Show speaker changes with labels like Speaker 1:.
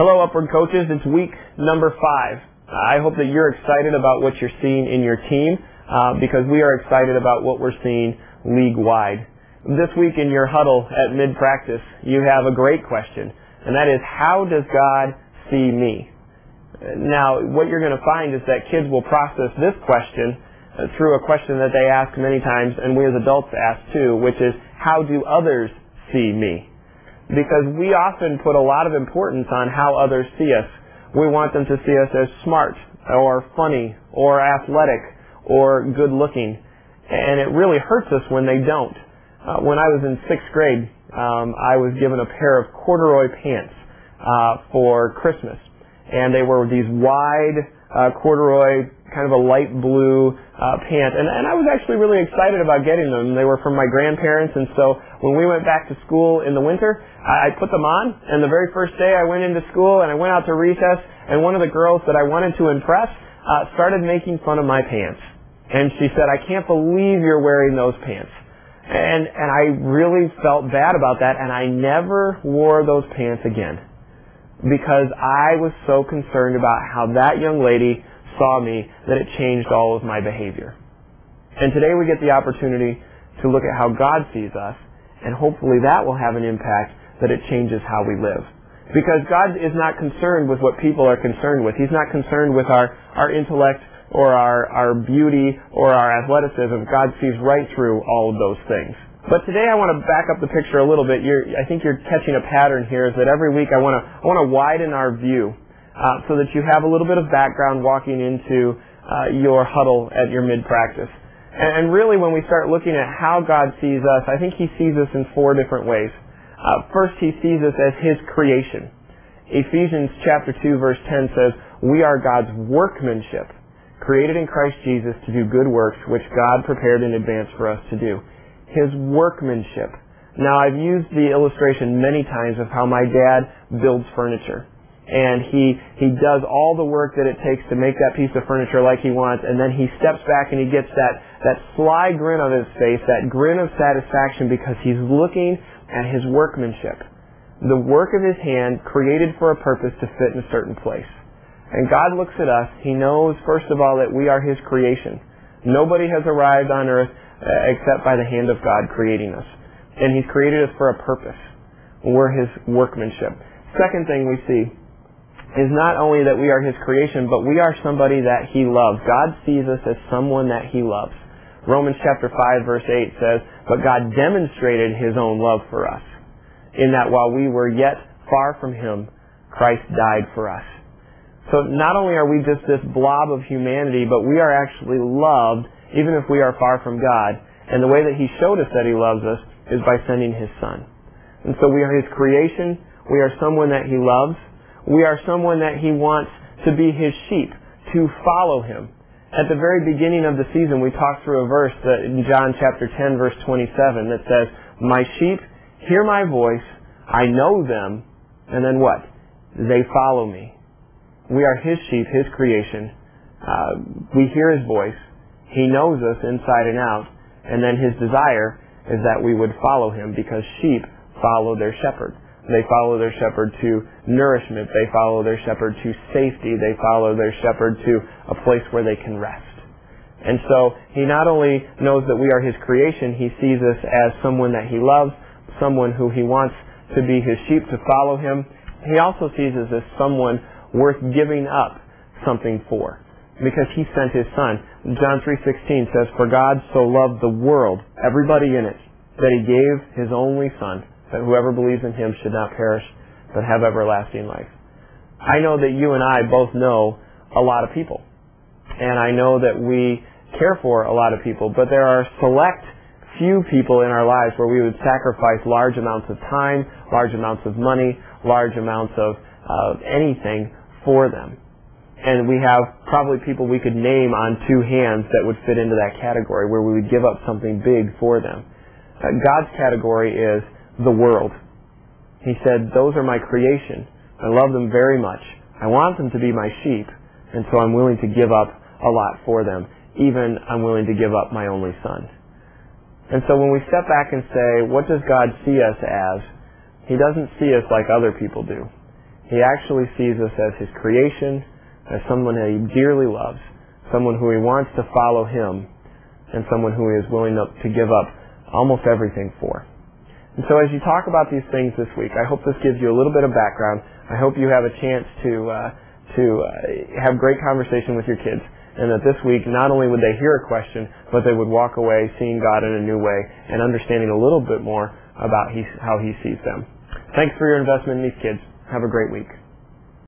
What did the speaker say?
Speaker 1: Hello, Upward Coaches. It's week number 5. I hope that you're excited about what you're seeing in your team because we are excited about what we're seeing league-wide. This week in your huddle at mid-practice, you have a great question, and that is, how does God see me? Now, what you're going to find is that kids will process this question through a question that they ask many times, and we as adults ask too, which is, how do others see me? Because we often put a lot of importance on how others see us. We want them to see us as smart, or funny, or athletic, or good-looking. And it really hurts us when they don't. When I was in 6th grade, I was given a pair of corduroy pants for Christmas. And they were these wide corduroy, kind of a light blue pant. And I was actually really excited about getting them. They were from my grandparents, and so when we went back to school in the winter, I put them on, and the very first day I went into school and I went out to recess, and one of the girls that I wanted to impress started making fun of my pants. And she said, "I can't believe you're wearing those pants." And I really felt bad about that, and I never wore those pants again because I was so concerned about how that young lady saw me that it changed all of my behavior. And today we get the opportunity to look at how God sees us, and hopefully that will have an impact that it changes how we live. Because God is not concerned with what people are concerned with. He's not concerned with our intellect or our beauty or our athleticism. God sees right through all of those things. But today I want to back up the picture a little bit. I think you're catching a pattern here, is that every week I want to widen our view so that you have a little bit of background walking into your huddle at your mid-practice. And really when we start looking at how God sees us, I think He sees us in 4 different ways. First, He sees us as His creation. Ephesians chapter 2 verse 10 says, "We are God's workmanship, created in Christ Jesus to do good works, which God prepared in advance for us to do." His workmanship. Now, I've used the illustration many times of how my dad builds furniture. And he does all the work that it takes to make that piece of furniture like he wants, and then he steps back and he gets that sly grin on his face, that grin of satisfaction, because he's looking at his workmanship. The work of his hand created for a purpose to fit in a certain place. And God looks at us. He knows, first of all, that we are His creation. Nobody has arrived on earth except by the hand of God creating us. And He's created us for a purpose. We're His workmanship. Second thing we see is not only that we are His creation, but we are somebody that He loves. God sees us as someone that He loves. Romans chapter 5 verse 8 says, "But God demonstrated His own love for us, in that while we were yet far from Him, Christ died for us." So not only are we just this blob of humanity, but we are actually loved even if we are far from God. And the way that He showed us that He loves us is by sending His Son. And so we are His creation. We are someone that He loves. We are someone that He wants to be His sheep, to follow Him. At the very beginning of the season, we talked through a verse in John chapter 10, verse 27 that says, "My sheep hear my voice, I know them," and then what? "They follow me." We are His sheep, His creation. We hear His voice. He knows us inside and out. And then His desire is that we would follow Him, because sheep follow their shepherd. They follow their shepherd to nourishment. They follow their shepherd to safety. They follow their shepherd to a place where they can rest. And so He not only knows that we are His creation, He sees us as someone that He loves, someone who He wants to be His sheep, to follow Him. He also sees us as someone worth giving up something for, because He sent His Son. John 3:16 says, "For God so loved the world," everybody in it, "that He gave His only Son, that whoever believes in Him should not perish, but have everlasting life." I know that you and I both know a lot of people. And I know that we care for a lot of people, but there are select few people in our lives where we would sacrifice large amounts of time, large amounts of money, large amounts of anything for them. And we have probably people we could name on 2 hands that would fit into that category, where we would give up something big for them. God's category is the world. He said, "Those are my creation. I love them very much. I want them to be my sheep, and so I'm willing to give up a lot for them. Even I'm willing to give up my only Son." And so when we step back and say, what does God see us as? He doesn't see us like other people do. He actually sees us as His creation, as someone that He dearly loves, someone who He wants to follow Him, and someone who He is willing to give up almost everything for. And so as you talk about these things this week, I hope this gives you a little bit of background. I hope you have a chance to have great conversation with your kids, and that this week not only would they hear a question, but they would walk away seeing God in a new way and understanding a little bit more about how He sees them. Thanks for your investment in these kids. Have a great week.